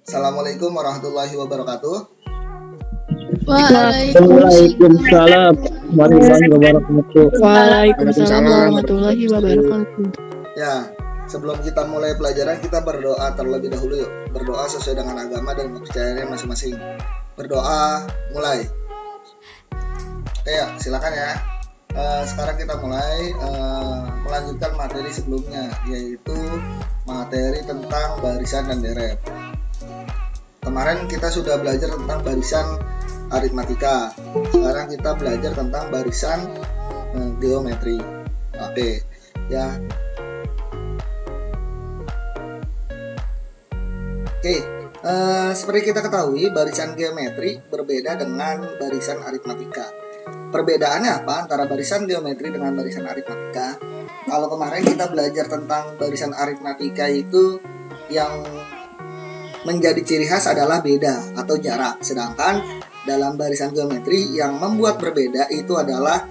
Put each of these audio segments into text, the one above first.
Assalamualaikum warahmatullahi wabarakatuh. Waalaikumsalam warahmatullahi wabarakatuh. Waalaikumsalam warahmatullahi wabarakatuh. Ya, sebelum kita mulai pelajaran, kita berdoa terlebih dahulu yuk. Berdoa sesuai dengan agama dan kepercayaannya masing-masing. Berdoa, mulai. Oke ya, silakan ya. Sekarang kita mulai melanjutkan materi sebelumnya, yaitu materi tentang barisan dan deret. Kemarin kita sudah belajar tentang barisan aritmatika. Sekarang kita belajar tentang barisan geometri. Oke, ya. Oke, seperti kita ketahui, barisan geometri berbeda dengan barisan aritmatika. Perbedaannya apa antara barisan geometri dengan barisan aritmatika? Kalau kemarin kita belajar tentang barisan aritmatika itu yang menjadi ciri khas adalah beda atau jarak. Sedangkan dalam barisan geometri yang membuat berbeda itu adalah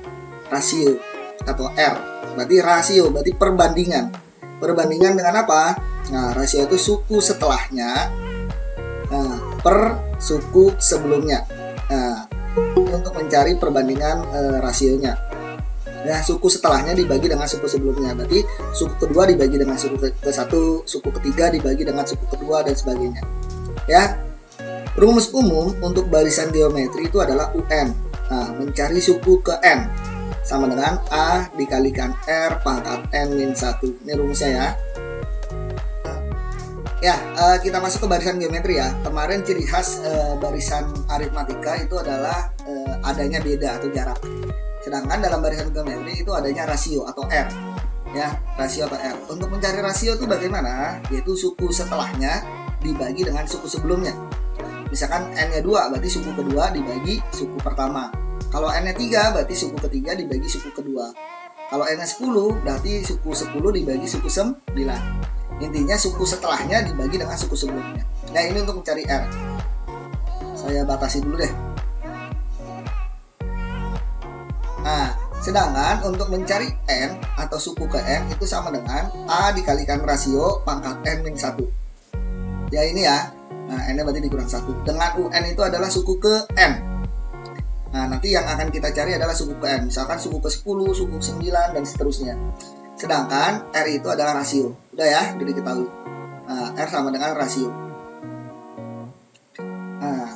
rasio atau R. Berarti rasio, berarti perbandingan. Perbandingan dengan apa? Nah, rasio itu suku setelahnya per suku sebelumnya. Nah, untuk mencari perbandingan rasionya. Nah, suku setelahnya dibagi dengan suku sebelumnya. Berarti suku kedua dibagi dengan suku ke-1, suku ketiga dibagi dengan suku kedua, dan sebagainya. Ya. Rumus umum untuk barisan geometri itu adalah UN. Nah, mencari suku ke N sama dengan A dikalikan R pangkat N min 1. Ini rumusnya ya. Ya, kita masuk ke barisan geometri ya. Kemarin ciri khas barisan aritmatika itu adalah adanya beda atau jarak. Sedangkan dalam barisan geometri itu adanya rasio atau R. Ya, rasio atau R. Untuk mencari rasio itu bagaimana? Yaitu suku setelahnya dibagi dengan suku sebelumnya. Misalkan N-nya 2, berarti suku kedua dibagi suku pertama. Kalau N-nya 3, berarti suku ketiga dibagi suku kedua. Kalau N-nya 10, berarti suku 10 dibagi suku 9. Intinya suku setelahnya dibagi dengan suku sebelumnya. Nah, ini untuk mencari R. Saya batasi dulu deh. Nah, sedangkan untuk mencari N atau suku ke N itu sama dengan A dikalikan rasio pangkat N min 1. Ya ini ya. Nah, N-nya berarti dikurang 1. Dengan UN itu adalah suku ke N. Nah, nanti yang akan kita cari adalah suku ke N. Misalkan suku ke 10, suku ke 9, dan seterusnya. Sedangkan R itu adalah rasio. Udah ya, jadi diketahui. Nah, R sama dengan rasio. Nah,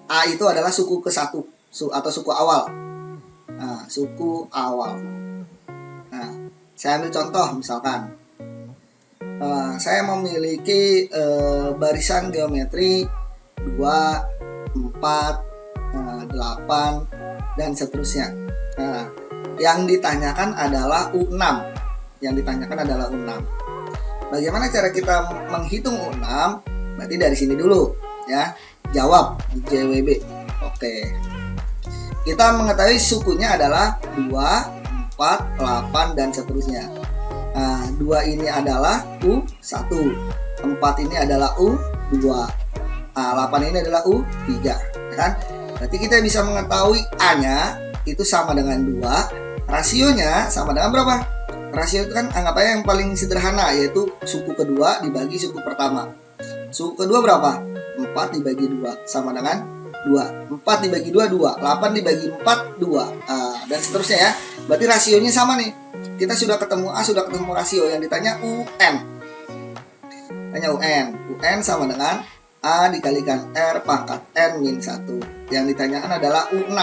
A itu adalah suku ke 1 atau suku awal. Nah, suku awal. Nah, saya ambil contoh misalkan. Saya memiliki barisan geometri 2, 4, 8, dan seterusnya. Nah, yang ditanyakan adalah U6. Bagaimana cara kita menghitung U6? Berarti dari sini dulu ya. Jawab di JWB. Oke. Kita mengetahui sukunya adalah 2, 4, 8, dan seterusnya. Nah, 2 ini adalah U1, 4 ini adalah U2, 8 ini adalah U3, ya kan? Berarti kita bisa mengetahui A-nya itu sama dengan 2, rasionya sama dengan berapa? Rasio itu kan anggap aja yang paling sederhana, yaitu suku kedua dibagi suku pertama. Suku kedua berapa? 4 dibagi 2 sama dengan 2. 4 dibagi 2, 2. 8 dibagi 4, 2. Dan seterusnya ya. Berarti rasionya sama nih. Kita sudah ketemu A, sudah ketemu rasio. Yang ditanya UN. UN sama dengan A dikalikan R pangkat N min 1. Yang ditanyakan adalah U6.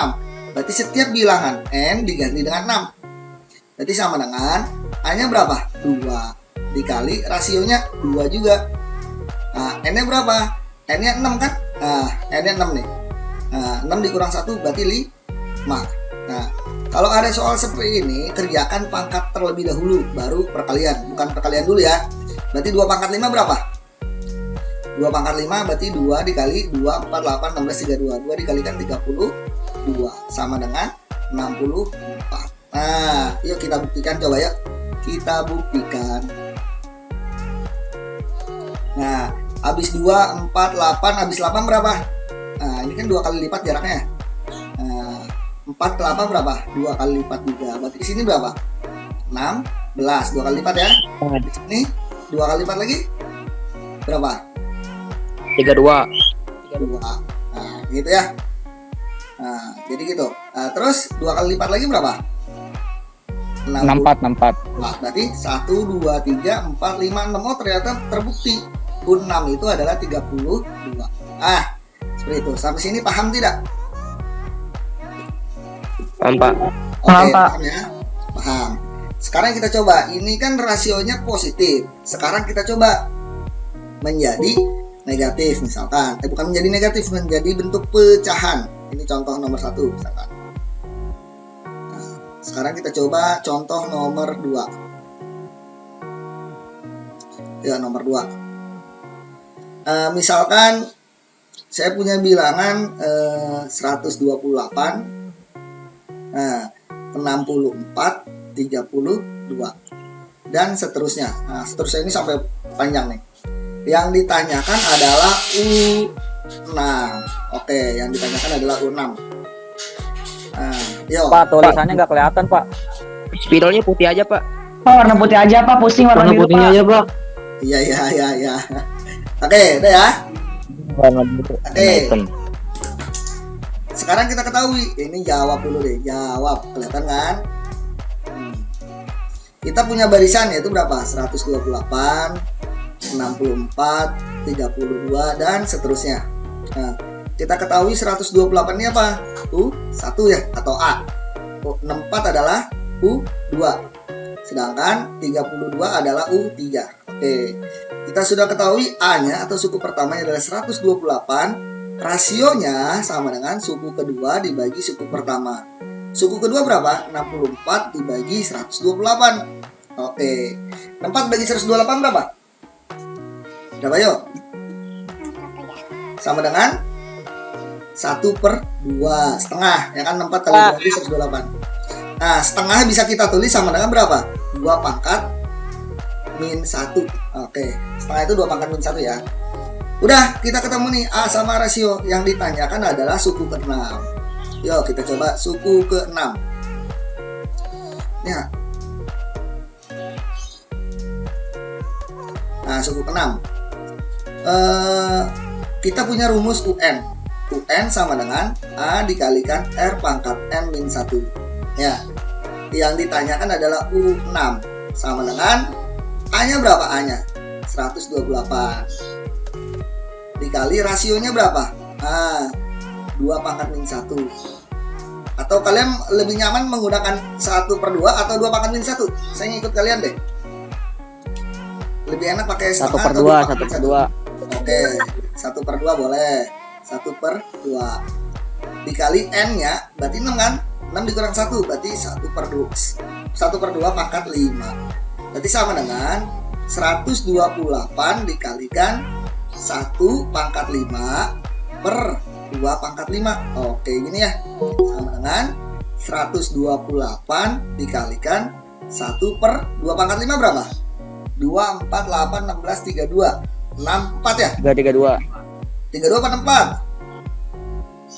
Berarti setiap bilangan N diganti dengan 6. Berarti sama dengan A-nya berapa? 2. Dikali rasionya 2 juga. Nah, N-nya berapa? N-nya 6 kan? Nah, N-nya 6 nih. Nah, 6 dikurang 1 berarti 5. Nah, kalau ada soal seperti ini, kerjakan pangkat terlebih dahulu, baru perkalian. Bukan perkalian dulu ya. Berarti 2 pangkat 5 berapa? 2 pangkat 5 berarti 2 dikali 2, 4, 8, 16, 32. 2 dikalikan 32. Sama dengan 64. Nah, yuk kita buktikan, coba yuk. Kita buktikan. Nah, habis 2, 4, 8, habis 8 berapa? Nah, ini kan 2 kali lipat jaraknya. Nah, 4 ke 8 berapa? 2 kali lipat juga. Berarti di sini berapa? 16. 2 kali lipat ya. Di sini 2 kali lipat lagi berapa? 32. 2. Nah, gitu ya. Nah, jadi gitu. Nah, terus 2 kali lipat lagi berapa? 64. Nah, berarti 1, 2, 3, 4, 5, 6. Oh, ternyata terbukti U6 itu adalah 32. Seperti itu. Sampai sini paham tidak? Paham, Pak. Oke, Paham, Pak. paham ya? Paham. Sekarang kita coba. Ini kan rasionya positif. Sekarang kita coba menjadi negatif misalkan. Bukan menjadi negatif, menjadi bentuk pecahan. Ini contoh nomor 1 misalkan. Nah, sekarang kita coba contoh nomor 2. Ya, nomor 2. Misalkan saya punya bilangan 128, 64, 32 dan seterusnya. Nah, seterusnya ini sampai panjang nih. Yang ditanyakan adalah U6. Oke, yang ditanyakan adalah U6. Nah, yuk. Pak, tulisannya nggak kelihatan, Pak. Spidolnya putih aja, Pak. Pak, warna putih aja Pak, pusing warna Warna biru putihnya Pak. aja, Pak. Iya. Oke, udah ya. Warna biru. Oke. Sekarang kita ketahui. Ini jawab dulu deh. Jawab. Kelihatan kan? Kita punya barisan yaitu berapa? 128, 64, 32 dan seterusnya. Nah, kita ketahui 128 ini apa? U1 ya atau A. 64 adalah U2. Sedangkan 32 adalah U3. Oke. Kita sudah ketahui A-nya atau suku pertama adalah 128. Rasionya sama dengan suku kedua dibagi suku pertama. Suku kedua berapa? 64 dibagi 128. Oke. 64 bagi 128 berapa? Berapa yuk? Sama dengan 1/2 setengah. Ya kan 64 kali 2 bagi 128. Nah, setengah bisa kita tulis sama dengan berapa? 2 pangkat min 1. Oke. Setengah itu 2 pangkat min 1 ya. Udah, kita ketemu nih A sama rasio. Yang ditanyakan adalah suku ke-6. Yuk, kita coba suku ke-6. Ya. Nah, suku ke-6. Kita punya rumus UN. UN sama dengan A dikalikan R pangkat M min 1. Ya. Yang ditanyakan adalah U6. Sama dengan A-nya berapa A-nya? 128. Dikali rasionya berapa? 2 pangkat min 1. Atau kalian lebih nyaman menggunakan 1/2 atau 2 pangkat min 1? Saya ngikut kalian deh. Lebih enak pakai setengah atau 2 pangkat min 1? Oke, 1/2 boleh. 1/2 dikali N-nya berarti 6 kan? 6 dikurang 1 berarti 1/2 pangkat 5. Berarti sama dengan 128 dikalikan 1 pangkat 5 per 2 pangkat 5. Oke, gini ya. Sama dengan 128 dikalikan 1/2 pangkat 5 berapa? 2, 4, 8, 16, 32. 64 ya? 332. 32 apa 64?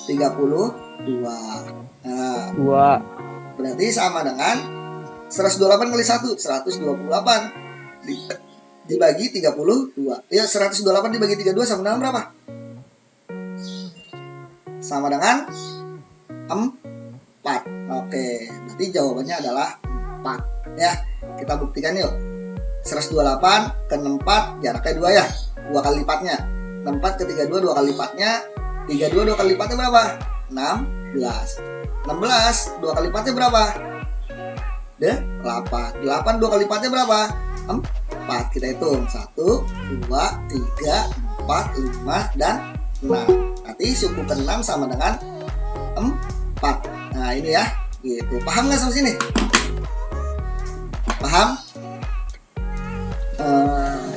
32. Nah, 2. berarti sama dengan 128 kali 1, 128 dibagi 32. Ya, 128 dibagi 32 sama dengan berapa? Sama dengan 4. Oke, berarti jawabannya adalah 4. Ya, kita buktikan yuk. 128 ke 64 jaraknya 2 ya. 2 kali lipatnya. 64 ke 32 2 kali lipatnya. 32 2 kali lipatnya berapa? 16. 16 2 kali lipatnya berapa? 8. 8 2 kali lipatnya berapa? 4. Kita hitung 1, 2, 3, 4, 5 dan 6. Nanti suku ke-6 sama dengan 4. Nah, ini ya. Gitu. Paham nggak sampai sini? Paham?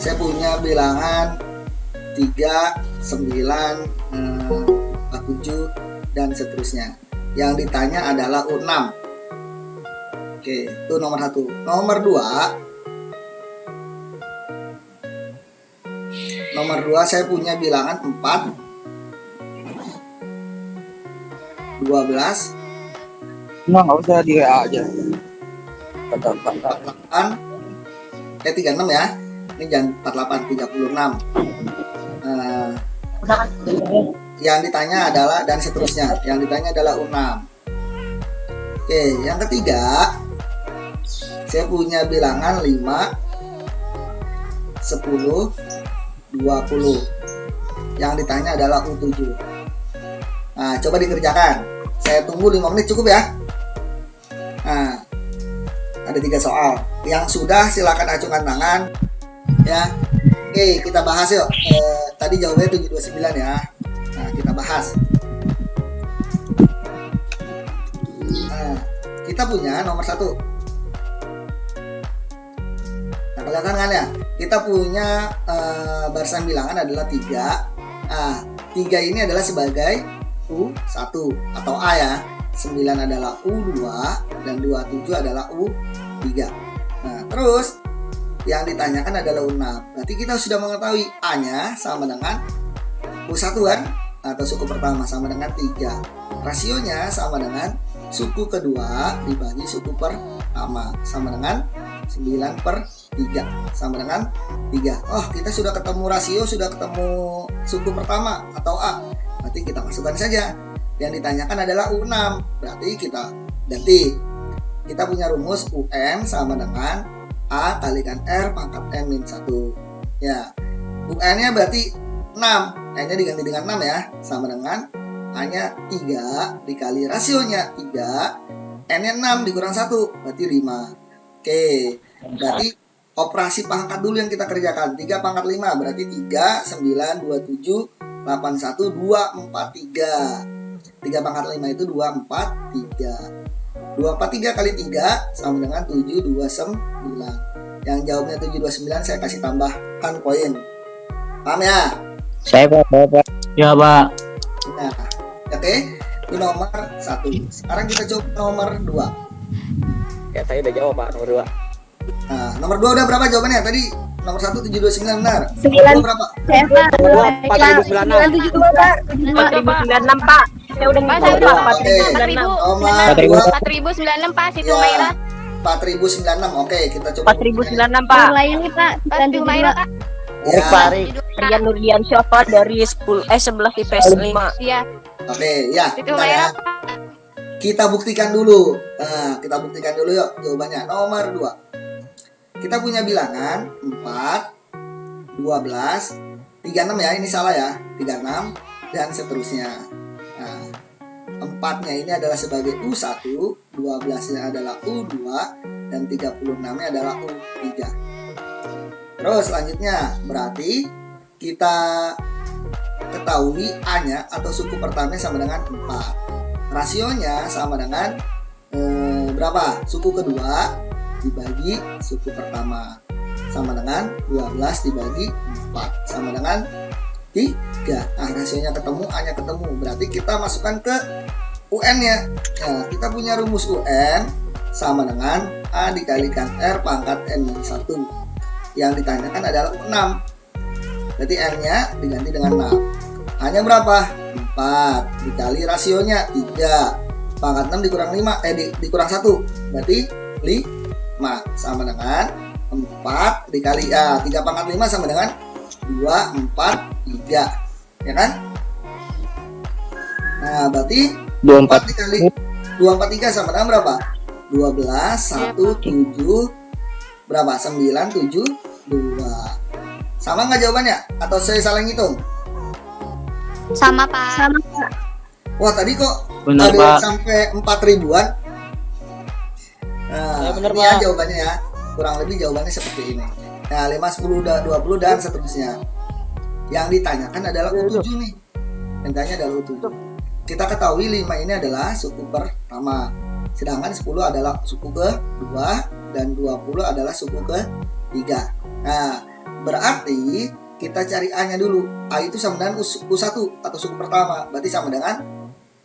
Saya punya bilangan 3, 9, 47 dan seterusnya. Yang ditanya adalah U6. Oke, itu nomor 1. Nomor 2 saya punya bilangan 4, 12, Nggak usah di WA aja. 48, 36 ya. Ini jangan 48, 36. Yang ditanya adalah dan seterusnya. Yang ditanya adalah U6. Oke, yang ketiga, saya punya bilangan 5, 10, 20. Yang ditanya adalah U7. Nah, coba dikerjakan. Saya tunggu 5 menit cukup ya. Nah, ada 3 soal. Yang sudah silakan acungkan tangan ya. Oke, kita bahas yuk. Tadi jawabannya 729 ya. Nah, kita bahas. Nah, kita punya nomor 1. Nah, kelihatan kan ya? Kita punya barisan bilangan adalah 3. Nah, 3 ini adalah sebagai U1 atau A ya. 9 adalah U2 dan 27 adalah U3. Nah, terus yang ditanyakan adalah U6. Berarti kita sudah mengetahui A-nya sama dengan U1 kan? Atau suku pertama sama dengan 3. Rasionya sama dengan suku kedua dibagi suku pertama sama dengan 9/3 sama dengan 3. Oh, kita sudah ketemu rasio, sudah ketemu suku pertama atau A. Berarti kita masukkan saja. Yang ditanyakan adalah U6. Berarti kita ganti. Kita punya rumus UN sama dengan A kalikan R pangkat N-1. Ya. UN-nya berarti 6. N-nya diganti dengan 6 ya. Sama dengan A-nya 3 dikali rasionya 3. N-nya 6 dikurang 1. Berarti 5. Oke. Berarti operasi pangkat dulu yang kita kerjakan. 3 pangkat 5 berarti 3, 9, 27, 81, 243. 3 pangkat 5 itu 243. 243 kali 3 sama dengan 729. Yang jawabnya 729 saya kasih tambahkan poin. Paham ya? Saya Pak. Ya, Pak. Nah, oke. Itu nomor 1. Sekarang kita coba nomor 2. Ya, saya udah jawab Pak, nomor 2. Nah, nomor 2 udah berapa jawabannya? Tadi nomor 1 729 benar. 9. Nomor 2 berapa? Saya Pak. Nomor 2 4096. 972 Pak. 4096 Pak. Saya udah Pak, ngikut saya Pak. Oke. 4000. Nomor 4096 Pak, situ Ya. Maira. 4096. Oke, kita coba. 4096 Pak. Yang lain nih Pak. Pak, situ Maira Pak. Ya. Pak Rian Nurdian Syafa dari 11 IPS 5. Iya, Oke, ya. situ Bentar ya. Maira Pak. Kita buktikan dulu. Nah, kita buktikan dulu yuk jawabannya. Nomor 2. Kita punya bilangan 4, 12, 36 ya. Ini salah ya. 36 dan seterusnya. Nah, 4-nya ini adalah sebagai U1, 12-nya adalah U2, dan 36-nya adalah U3. Terus selanjutnya berarti kita ketahui A-nya atau suku pertamanya sama dengan 4. Rasionya sama dengan berapa? Suku kedua dibagi suku pertama sama dengan 12 dibagi 4 sama dengan 3. Nah, rasionya ketemu, A-nya ketemu. Berarti kita masukkan ke UN-nya. Nah, kita punya rumus UN sama dengan A dikalikan R pangkat N-1. Yang ditanyakan adalah 6. Berarti N-nya diganti dengan 6. A-nya berapa? 4 dikali rasionya 3. Pangkat 6 dikurang 5 dikurang 1. Berarti 5 sama dengan 4 dikali 3 pangkat 5 sama dengan 2, 4, 3. Ya kan? Nah, berarti 4 dikali 243 sama dengan berapa? 12, 1, 7 berapa? 9, 7, 2. Sama nggak jawabannya? Atau saya salah ngitung? Sama Pak. Sama Pak. Wah, tadi kok Benar, ada Pak. sampai 4 ribuan. Nah, Ya, benar, ini ya Pak. jawabannya ya. Kurang lebih jawabannya seperti ini. Nah, 5, 10, 20 dan seterusnya. Yang ditanyakan adalah U7 nih. Yang ditanya adalah U7. Kita ketahui 5 ini adalah suku pertama. Sedangkan 10 adalah suku kedua dan 20 adalah suku ketiga. Nah, berarti kita cari A-nya dulu. A itu sama dengan U1 atau suku pertama. Berarti sama dengan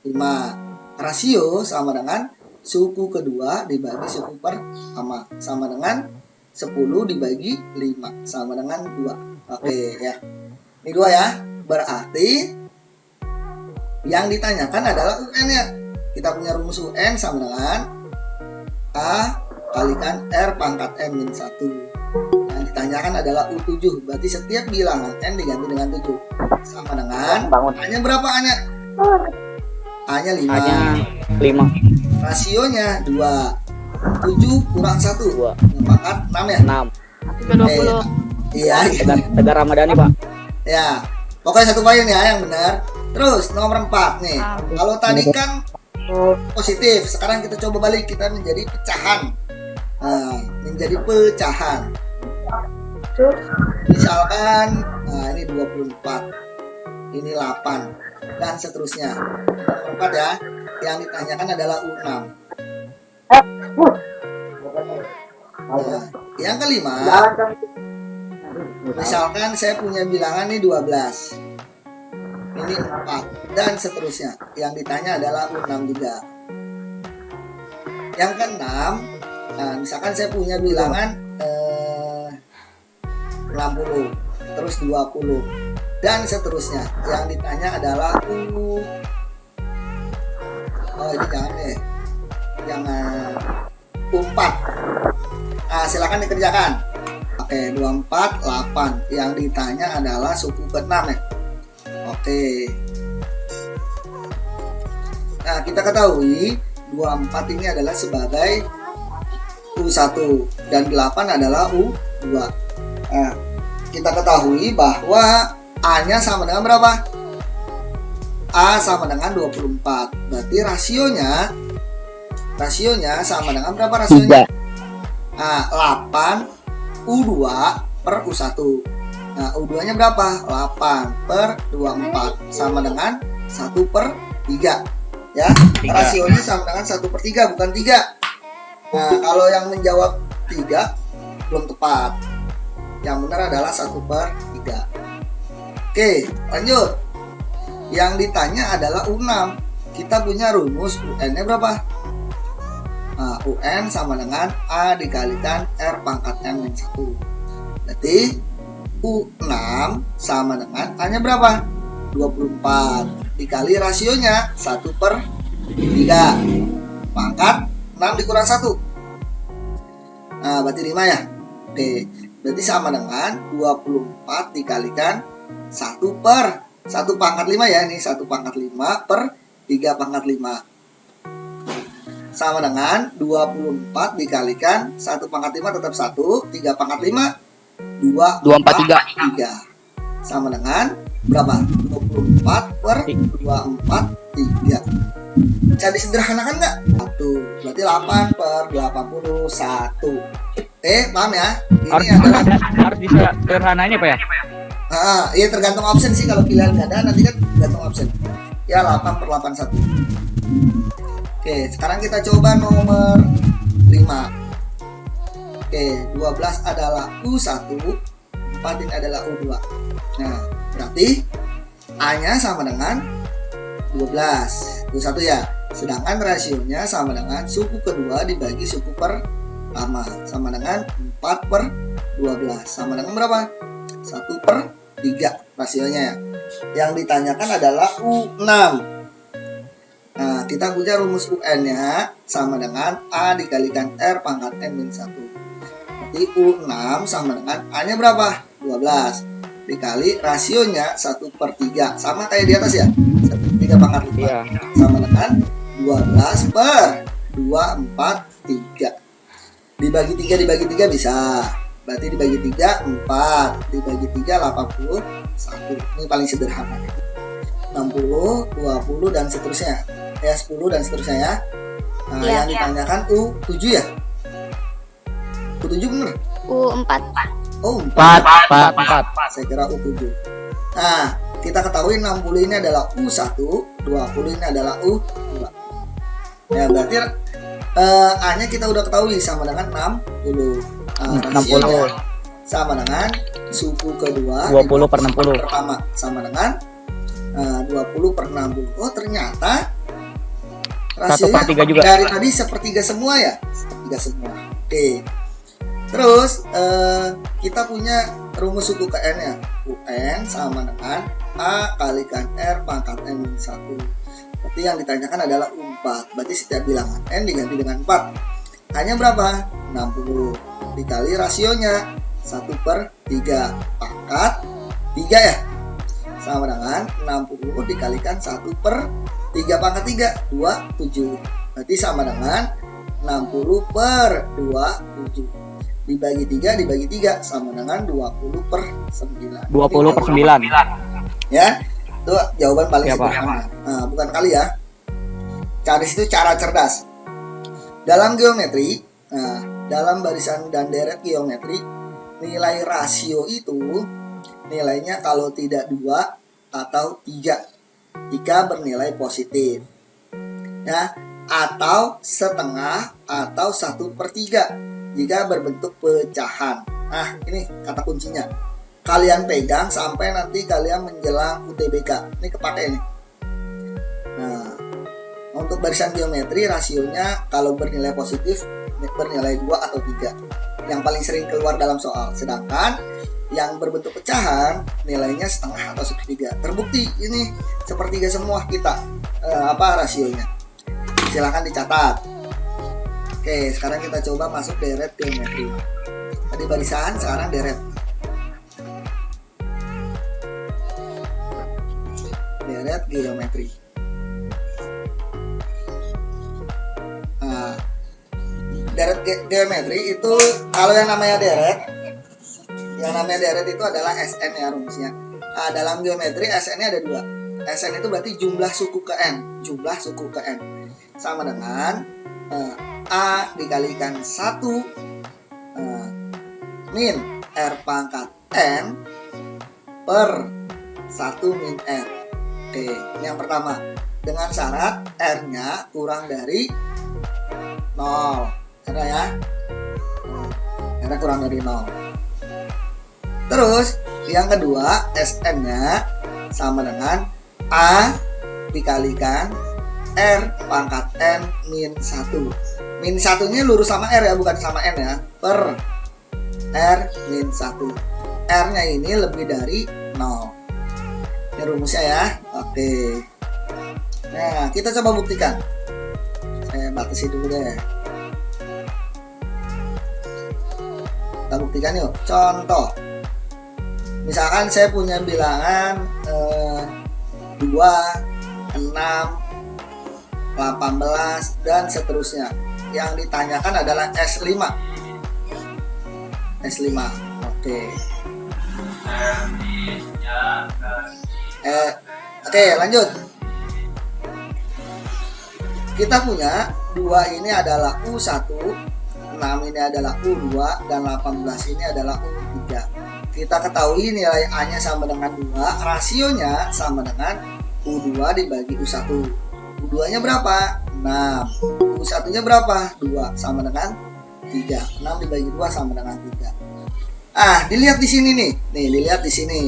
5. Rasio sama dengan suku kedua dibagi suku pertama. Sama dengan 10 dibagi 5. Sama dengan 2. Oke ya. Ini 2 ya. Berarti yang ditanyakan adalah UN-nya. Kita punya rumus UN sama dengan A kalikan R pangkat N-1. Yang ditanya ditanyakan adalah U7. Berarti setiap bilangan N diganti dengan 7. Sama dengan A-nya berapa A-nya? A-nya 5. A-nya 5. Rasionya 2. 7 kurang 1. 2. Maka 6 ya? 6. 20. Iya. Tegar Ramadhani, Pak. Ya. Pokoknya satu poin ya yang benar. Terus nomor 4 nih. Kalau tadi kan positif, sekarang kita coba balik, kita menjadi pecahan. Nah, menjadi pecahan. Misalkan, nah ini 24, ini 8, dan seterusnya. Nomor 4 ya, yang ditanyakan adalah U6. Nah, yang kelima, misalkan saya punya bilangan ini 12, ini 4, dan seterusnya. Yang ditanya adalah U6 juga. Yang keenam, nah, misalkan saya punya bilangan 60, terus 20, dan seterusnya. Yang ditanya adalah ini jangan deh, jangan U4. Nah, silakan dikerjakan. Oke, 24, 8. Yang ditanya adalah suku ke-6 ya. Oke. Nah, kita ketahui 24 ini adalah sebagai U1 dan 8 adalah U2. Nah, kita ketahui bahwa A-nya sama dengan berapa? A sama dengan 24. Berarti rasionya sama dengan berapa rasionya? 3. Nah, 8 U2 per U1. Nah, U2-nya berapa? 8 per 24 sama dengan 1 per 3. Ya, 3. rasionya sama dengan 1 per 3, bukan 3. Nah, kalau yang menjawab 3 belum tepat. Yang benar adalah 1 per 3. Oke, lanjut. Yang ditanya adalah U6. Kita punya rumus UN-nya berapa? Nah, UN sama dengan A dikalikan R pangkat N-1. Berarti U6 sama dengan A-nya berapa? 24. Dikali rasionya 1 per 3. Pangkat 6 dikurang 1. Nah, berarti 5 ya? Oke. Berarti sama dengan 24 dikalikan 1 per 1 pangkat 5 ya. Ini 1 pangkat 5 per 3 pangkat 5. Sama dengan 24 dikalikan 1 pangkat 5 tetap 1. 3 pangkat 5 243. Sama dengan berapa? 24 per 243. Bisa disederhanakan nggak? 1. Berarti 8 per 81. Paham ya? Ini adalah harus bisa sederhananya, Pak ya? iya tergantung option sih. Kalau pilihan nggak ada nanti kan tergantung option. Ya 8 per 81. Oke, sekarang kita coba nomor 5. Oke, 12 adalah U1, 4 ini adalah U2. Nah, berarti A-nya sama dengan 12, U1 ya. Sedangkan rasionya sama dengan suku kedua dibagi suku pertama. Sama dengan 4 per 12. Sama dengan berapa? 1 per 3 rasionya ya. Yang ditanyakan adalah U6. Nah, kita punya rumus UN-nya sama dengan A dikalikan R pangkat N-1. Berarti U6 sama dengan A-nya berapa? 12. Dikali rasionya 1 per 3. Sama kayak di atas ya? 1 per 3 pangkat 5. Iya. Sama dengan 12 per 243. Dibagi 3 bisa. Berarti dibagi 3, 4. Dibagi 3, 81. Ini paling sederhana. 60, 20, dan seterusnya. Ya 10 dan seterusnya ya. Nah, yang ditanyakan U7 ya? U7 bener? U4. Oh, 4. Saya kira U7. Nah, kita ketahui 60 ini adalah U1, 20 ini adalah U2. Ya, berarti A-nya kita udah ketahui sama dengan 60. Nah, 60 sama dengan suku kedua 20 per 60 pertama sama dengan 20 per 60. Oh, ternyata 1 per 3 juga. Dari tadi sepertiga semua ya? Sepertiga semua. Oke. Terus kita punya rumus suku ke N ya. UN sama dengan A kalikan R pangkat N-1. Berarti yang ditanyakan adalah U4. Berarti setiap bilangan N diganti dengan 4. Hanya berapa? 60. Dikali rasionya 1/3 pangkat 3 ya, sama dengan 60 dikalikan 1/3 pangkat 3, 27. Berarti sama dengan 60/27 dibagi 3 sama dengan 20/9. 20/9. Ya, itu jawaban paling Ya, Pak. sederhana. Nah, bukan kali ya. Cara itu cara cerdas. Dalam geometri, dalam barisan dan deret geometri, nilai rasio itu nilainya kalau tidak 2 atau 3 jika bernilai positif. Ya, atau setengah atau 1/3 jika berbentuk pecahan. Nah, ini kata kuncinya. Kalian pegang sampai nanti kalian menjelang UTBK. Ini kepake nih. Nah, untuk barisan geometri rasionya kalau bernilai positif bernilai 2 atau 3. Yang paling sering keluar dalam soal. Sedangkan yang berbentuk pecahan nilainya setengah atau 1/3. Terbukti ini 1/3 semua kita rasionya. Silahkan dicatat. Oke, sekarang kita coba masuk deret geometri. Tadi barisan, sekarang deret. Deret geometri. Nah, deret geometri itu kalau yang namanya deret itu adalah SN ya rumusnya. Nah, dalam geometri SN-nya ada 2. SN itu berarti jumlah suku ke N. Jumlah suku ke N sama dengan A dikalikan 1 min R pangkat N per 1 min R. Oke, ini yang pertama. Dengan syarat R-nya kurang dari 0. Ada ya? R-nya kurang dari 0. Terus, yang kedua, SN-nya sama dengan A dikalikan R pangkat N min 1. Min 1-nya lurus sama R ya, bukan sama N ya. Per R min 1. R-nya ini lebih dari 0. Ini rumusnya ya. Oke. Nah, kita coba buktikan. Saya batasi dulu deh. Kita buktikan yuk. Contoh. Misalkan saya punya bilangan 2, 6, 18 dan seterusnya. Yang ditanyakan adalah S5. S5. Oke. Oke, lanjut. Kita punya 2 ini adalah U1, 6 ini adalah U2, dan 18 ini adalah U3. Kita ketahui nilai A-nya sama dengan 2, rasionya sama dengan U2 dibagi U1. U2-nya berapa? 6. U1-nya berapa? 2, sama dengan 3. 6 dibagi 2 sama dengan 3. Dilihat di sini nih. Nih, dilihat di sini.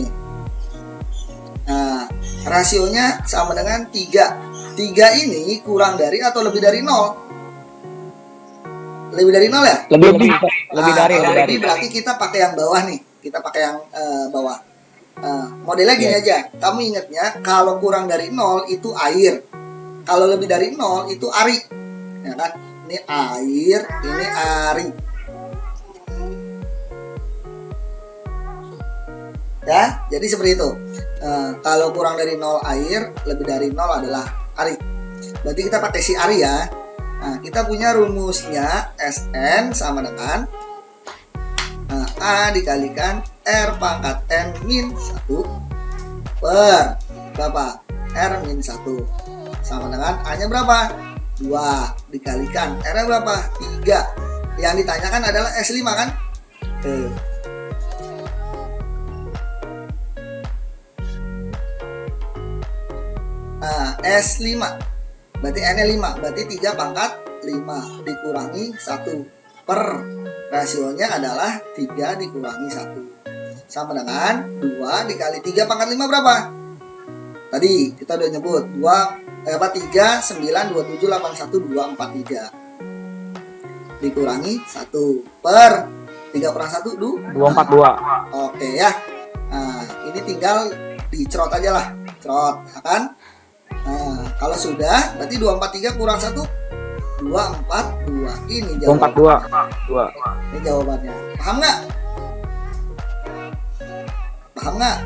Nah, rasionya sama dengan 3. 3 ini kurang dari atau lebih dari 0? Lebih dari 0 ya? Lebih dari. Berarti kita pakai yang bawah nih. Kita pakai yang bawah. Modelnya gini aja. Kamu ingatnya kalau kurang dari 0 itu air. Kalau lebih dari 0 itu ari. Ya kan? Ini air, ini ari. Ya, jadi seperti itu. Kalau kurang dari 0 air, lebih dari 0 adalah ari. Berarti kita pakai si ari ya. Nah, kita punya rumusnya SN sama dengan A dikalikan R pangkat N min 1 per berapa? R min 1 sama dengan A-nya berapa? 2 dikalikan R-nya berapa? 3. Yang ditanyakan adalah S5 kan? S5 berarti N-nya 5, berarti 3 pangkat 5 dikurangi 1 per rasionya adalah 3 dikurangi 1 sama dengan 2 dikali 3 pangkat 5 berapa? Tadi kita udah nyebut 3, 9, 27, 81, 243 dikurangi 1 per 3 kurang 1 242. Oke ya. Nah, ini tinggal dicerot aja lah. Cerot, ya kan? Nah, kalau sudah berarti 243 kurang 1 242. Ini jawabannya. 242. Ini jawabannya. Paham nggak? Paham nggak?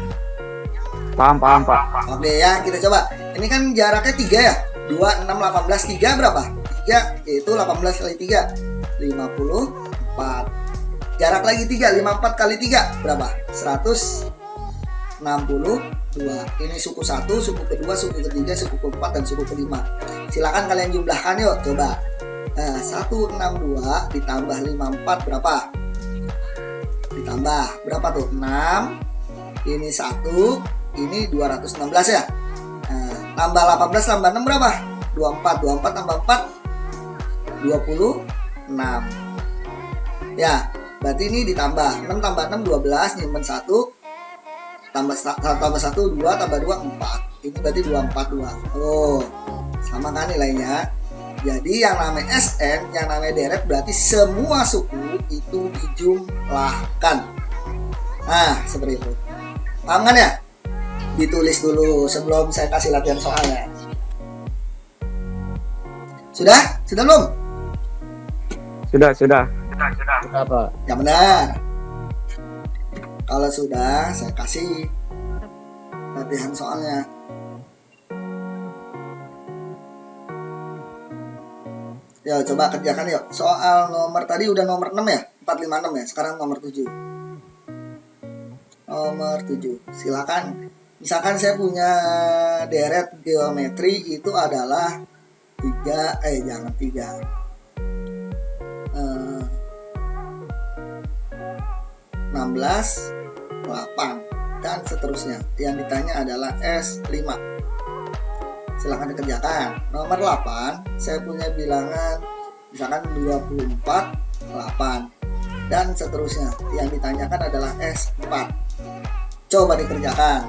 Paham, Pak. Oke ya, kita coba. Ini kan jaraknya 3 ya. 2, 6, 18, 3 berapa? 3 yaitu 18 kali 3 54. Jarak lagi 3, 54 kali 3 berapa? 162. Ini suku 1, suku kedua, suku ketiga, suku keempat, dan suku kelima. Silakan kalian jumlahkan yuk, coba. Nah, 162 ditambah 54 berapa? Ditambah berapa tuh? 6. Ini 1, ini 216 ya. Nah, tambah 18 tambah 6 berapa? 24 tambah 4 26. Ya, berarti ini ditambah 6 tambah 6 12, nyimpen 1 tambah 1 2 tambah 2 4. Ini berarti 242. Oh, sama kan nilainya. Jadi yang namanya SN, yang namanya deret berarti semua suku itu dijumlahkan. Nah, seperti itu. Paham kan ya? Ditulis dulu sebelum saya kasih latihan soalnya. Sudah? Sudah belum? Sudah. Apa? Yang benar. Kalau sudah, saya kasih latihan soalnya. Ya, coba kerjakan yuk. Soal nomor tadi udah nomor 6 ya? 456 ya? Sekarang nomor 7. Nomor 7. Silakan. Misalkan saya punya deret geometri itu adalah 3, 16, 8, dan seterusnya. Yang ditanya adalah S5. Silahkan dikerjakan. Nomor 8, saya punya bilangan misalkan 24, 8, dan seterusnya. Yang ditanyakan adalah S4. Coba dikerjakan.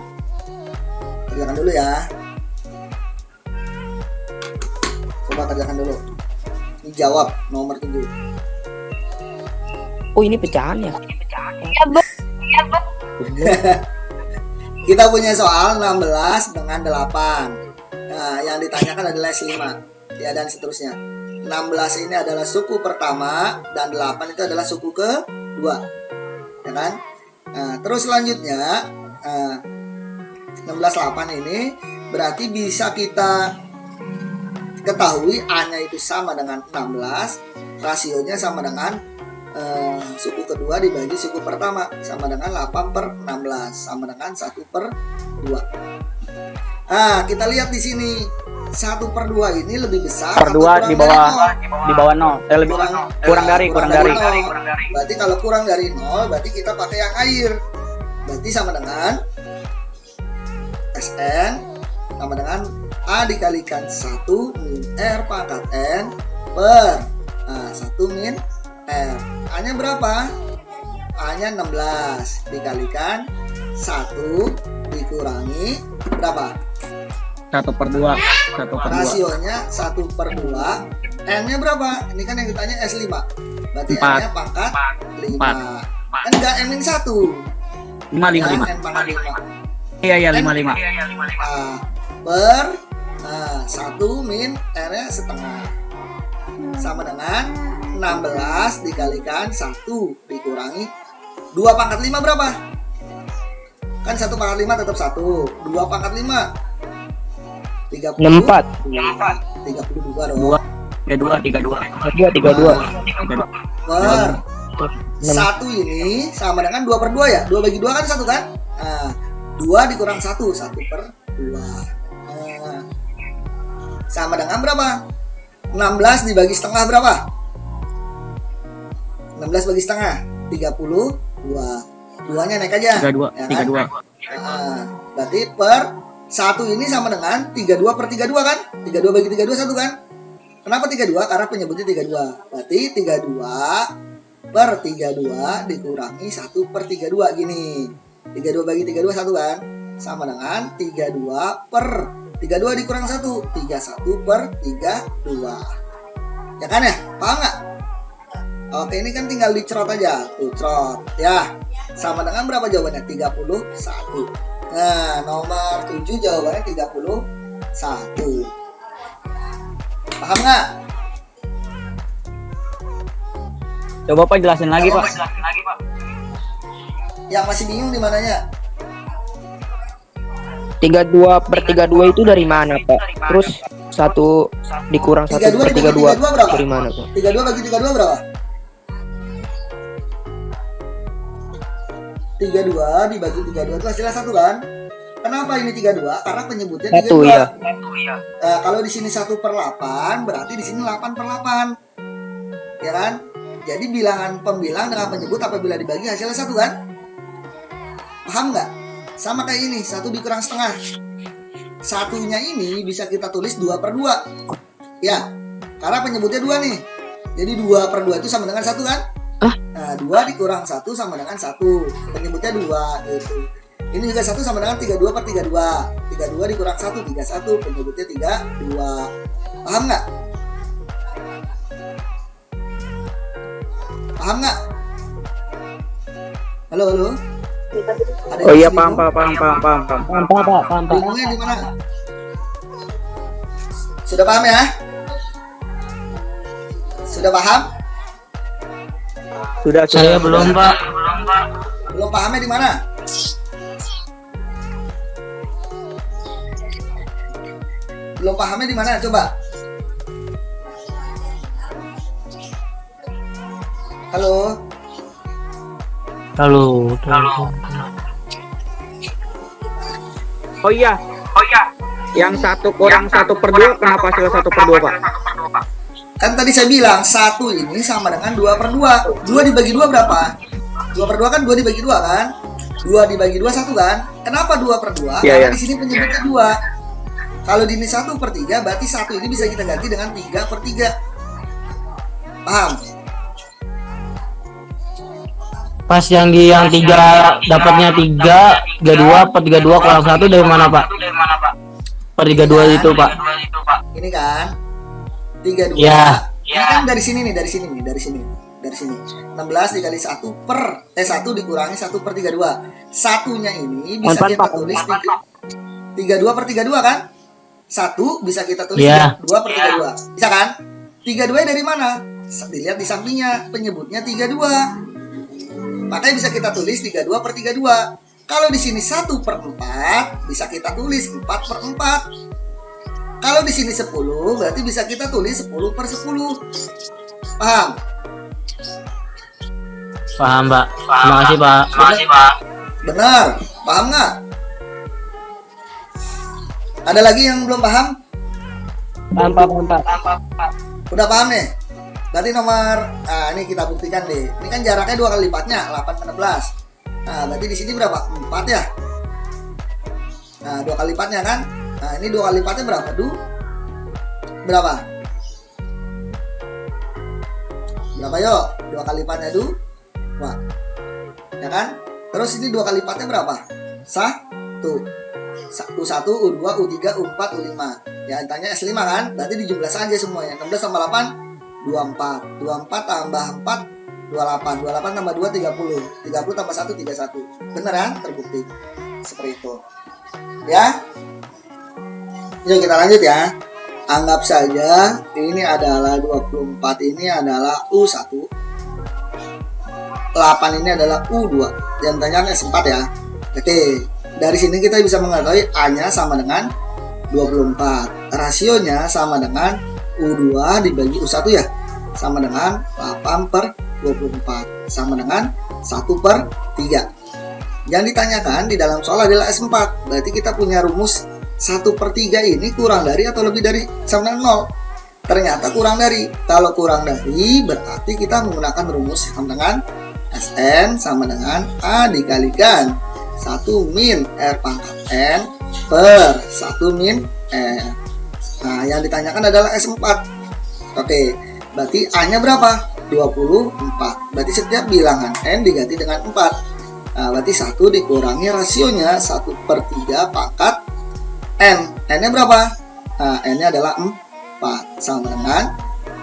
Kerjakan dulu ya. Coba kerjakan dulu. Dijawab nomor 7. Oh, ini pecahan ya? Ya, Bu. Kita punya soal 16 dengan 8. Nah, yang ditanyakan adalah S5. Ya, dan seterusnya. 16 ini adalah suku pertama dan 8 itu adalah suku kedua. Ya kan? Nah, terus selanjutnya 16,8 ini berarti bisa kita ketahui A-nya itu sama dengan 16, rasionya sama dengan suku kedua dibagi suku pertama, sama dengan 8/16, sama dengan 1/2. Nah, kita lihat di sini 1/2 ini lebih besar Per 2 di bawah 0. Lebih kurang dari. Berarti kalau kurang dari 0 berarti kita pakai yang air. Berarti sama dengan SN sama dengan A dikalikan 1 min R pangkat N per 1 min R. A-nya berapa? A-nya 16 dikalikan 1 dikurangi berapa? 1/2. Rasionya 1/2. N-nya berapa? Ini kan yang ditanya S5. Berarti 4. N-nya pangkat 5. 4. Kan enggak N-1. 5. N pangkat 5. Iya 5. Per 1 min R-nya setengah. Sama dengan 16 dikalikan 1 dikurangi 2 pangkat 5 berapa? Kan 1 pangkat 5 tetap 1. 2 pangkat 5 64. 32 dong. 32. Per 1 ini sama dengan 2/2 ya? 2 bagi 2 kan 1 kan? Nah, 2 dikurang 1, 1/2. Nah, sama dengan berapa? 16 dibagi setengah berapa? 16 bagi setengah 32. 2-nya naik aja. 32. Ya kan? Nah, berarti per 1 ini sama dengan 32/32 kan? 32 bagi 32 1 kan? Kenapa 32? Karena penyebutnya 32. Berarti 32/32 dikurangi 1/32 gini. 32 bagi 32 1 kan? Sama dengan 32 dikurang 1, 31/32. Ya kan ya? Paham nggak? Oke, ini kan tinggal dicerot aja. Tuh, cerot. Ya, sama dengan berapa jawabannya? 31. Nah, nomor 7 jawabannya 31. Paham nggak? Coba Pak jelasin lagi, Pak. Yang masih bingung di mananya? 32/32 itu dari mana, Pak? Terus 1 dikurang 32 1/32 berapa? dari mana, Pak? 32 bagi 32 berapa? 32 dibagi 32 itu hasilnya 1 kan? Kenapa ini 32? Karena penyebutnya 1 32. ya. Nah, kalau di sini 1/8 berarti di sini 8/8. Ya kan? Jadi bilangan pembilang dengan penyebut apabila dibagi hasilnya 1 kan? Paham nggak? Sama kayak ini, 1 dikurang setengah. Satunya ini bisa kita tulis 2/2. Ya, karena penyebutnya 2 nih. Jadi 2/2 itu sama dengan 1 kan? Nah, 2 dikurang 1 sama dengan 1. Penyebutnya 2 gitu. Ini juga 1 sama dengan 32/32. 32 dikurang 1, 31. Penyebutnya 32. Paham nggak? Paham nggak? Halo, halo? Ada Oh yang iya, masih paham, bingung? paham. Bingungnya di mana? Sudah paham ya? Sudah paham? Saya belum, Pak. Belum pahamnya di mana? Belum pahamnya di mana? Coba. Halo. Oh iya. Yang 1 kurang 1/2 kenapa hasil 1/2, Pak? Kan tadi saya bilang 1 ini sama dengan 2/2. 2 dibagi 2 berapa? 2/2 kan 2 dibagi 2 kan? 2 dibagi 2 1 kan? Kenapa 2/2? Iya, Karena iya. di sini penyebutnya 2. Kalau di ini 1/3 berarti 1 ini bisa kita ganti dengan 3/3. Paham? Pas yang 3 dapatnya 32 kurang 1 dari mana, Pak? Per 32 itu, Pak. Ini kan 32. Ya. Ini kan dari sini nih, dari sini. 16 dikali 1 dikurangi 1/32. Satunya ini bisa kita tulis 32/32 kan? 1 bisa kita tulis Ya. 2/32. Bisa kan? 32 dari mana? Dilihat di sampingnya, penyebutnya 32. Makanya bisa kita tulis 32/32. Kalau di sini 1/4 bisa kita tulis 4/4. Kalau di sini 10 berarti bisa kita tulis 10/10. Paham? Paham, Pak. Terima kasih, Pak. Benar. Paham nggak? Ada lagi yang belum paham? Paham, Pak. Udah paham nih? Berarti nomor, ini kita buktikan deh. Ini kan jaraknya 2 kali lipatnya, 8/16. Nah, berarti di sini berapa? 4 ya? Nah, 2 kali lipatnya kan? Nah, ini 2 kali lipatnya berapa? Berapa? Berapa yuk? 2 kali lipatnya Wah. Ya kan? Terus ini 2 kali lipatnya berapa? 1. U1, U2, U3, U4, U5. Ya, tanya S5 kan? Berarti dijumlah saja semuanya. 16 tambah 8, 24. 24 tambah 4, 28. 28 tambah 2, 30. 30 tambah 1, 31. Bener kan? Terbukti. Seperti itu. Ya. Yuk kita lanjut ya. Anggap saja ini adalah 24, ini adalah U1. 8 ini adalah U2. Yang tanya S4 ya. Oke. Dari sini kita bisa mengetahui A-nya sama dengan 24. Rasionya sama dengan U2 dibagi U1 ya. Sama dengan 8/24. Sama dengan 1/3. Yang ditanyakan di dalam soal adalah S4. Berarti kita punya rumus 1/3 ini kurang dari atau lebih dari sama dengan 0. Ternyata kurang dari. Kalau kurang dari berarti kita menggunakan rumus sama dengan Sn sama dengan A dikalikan 1 min R pangkat N per 1 min R. Nah, yang ditanyakan adalah S4. Oke, berarti A-nya berapa? 24. Berarti setiap bilangan N diganti dengan 4. Nah, berarti 1 dikurangi rasionya 1/3 pangkat N. N-nya berapa? Nah, N-nya adalah 4. Sama dengan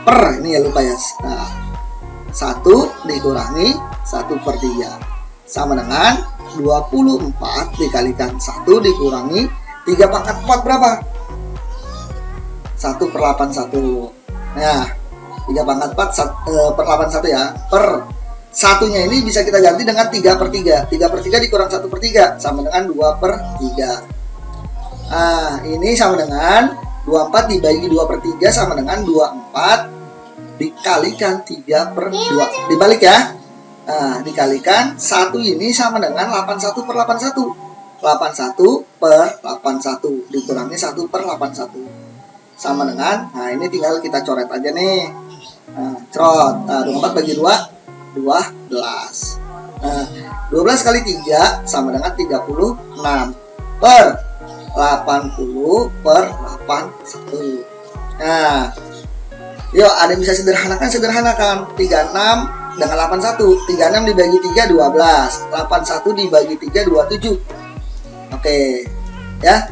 per, ini ya lupa ya. Nah, 1 dikurangi 1/3. Sama dengan 24 dikalikan 1 dikurangi 3 pangkat 4 berapa? 1/81. Nah, 3 pangkat 4 per 81 ya. Per satunya ini bisa kita ganti dengan 3/3. 3/3 dikurang 1/3 sama dengan 2/3. Ini sama dengan 24 dibagi 2/3 sama dengan 24 dikalikan 3/2. Dibalik ya. Dikalikan 1 ini sama dengan 81/81. 81/81 dikurangi 1/81 sama dengan, ini tinggal kita coret aja nih. Crot. 24 bagi 2 12. 12 kali 3 sama dengan 36 per 80/81. Yuk, ada yang bisa sederhanakan. 36 dengan 81. 36 dibagi 3 12. 81 dibagi 3 27. Oke. Ya.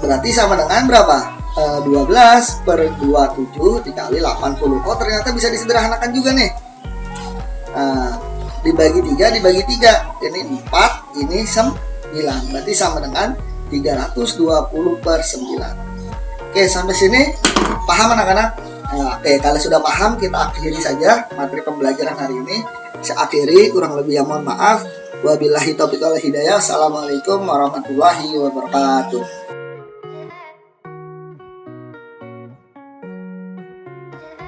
Berarti sama dengan berapa? 12/27 dikali 80. Oh, ternyata bisa disederhanakan juga nih. Dibagi 3 dibagi 3. Ini 4, ini 9. Berarti sama dengan 320/9. Oke, sampai sini paham anak-anak? Oke, kalau sudah paham, kita akhiri saja materi pembelajaran hari ini. Saya akhiri, kurang lebih yang mohon maaf. Wabillahi taufiq wal hidayah. Assalamualaikum warahmatullahi wabarakatuh.